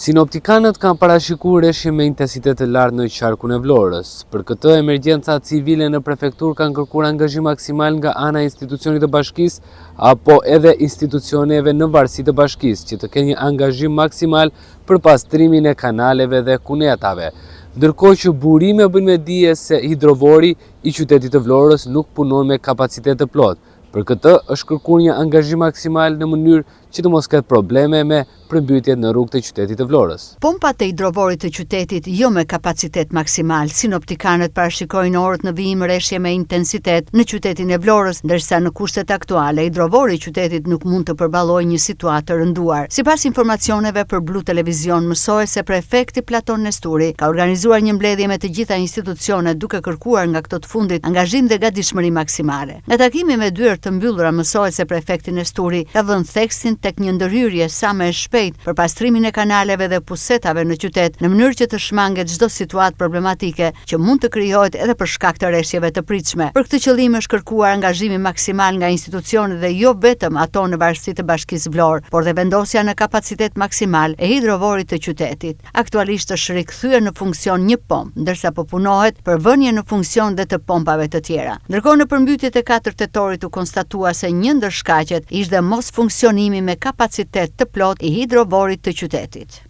Sinoptikanët kanë parashikuar rreshje me intensitet të lartë në qarkun e Vlorës. Për këtë, emergjencat civile në prefekturë kanë kërkuar angazhim maksimal nga ana e institucionit të bashkisë apo edhe institucioneve në varësi të bashkisë që të kenë një angazhim maksimal për pastrimin e kanaleve dhe kunetave. Ndërkohë që burime bën me dije se hidrovori i qytetit të Vlorës nuk punon me kapacitet të plotë. Për këtë është kërkuar një angazhim maksimal në mënyrë që të mos ketë probleme me përmbytjet në rrugët e qytetit të Vlorës. Pompat e hidrovorit të qytetit jo me kapacitet maksimal. Sinoptikanët parashikojnë orët në vijim rreshje me intensitet në qytetin e Vlorës, ndërsa në kushtet aktuale hidrovori i qytetit nuk mund të përballojë një situatë të rënduar. Sipas informacioneve për Blu Televizion, mësohet se prefekti Platon Nesturi ka organizuar një mbledhje me të gjitha institucionet duke kërkuar nga këto të fundit angazhim dhe gatishmëri maksimale. Nga takimi me dyert të mbyllura mësohet se prefekti Nesturi ka vënë theksin tek një ndërhyrje sa më e shpejt për pastrimin e kanaleve dhe pusetave në qytet, në mënyrë që të shmanget çdo situatë problematike që mund të krijohet edhe për shkak të rreshjeve të pritshme. Për këtë qëllim është kërkuar angazhimi maksimal nga institucionet dhe jo vetëm ato në varësi të Bashkisë Vlorë, por dhe vendosja në kapacitet maksimal e hidrovorit të qytetit. Aktualisht është rikthyer në funksion një pompë, ndërsa po punohet për vënje në funksion dhe të pompave të tjera. Ndërkohë në përmbytjet e 4 tetorit u konstatua se një ndër shkaqet ishte mos funksionimi me kapacitet të plotë i hidrovorit të qytetit.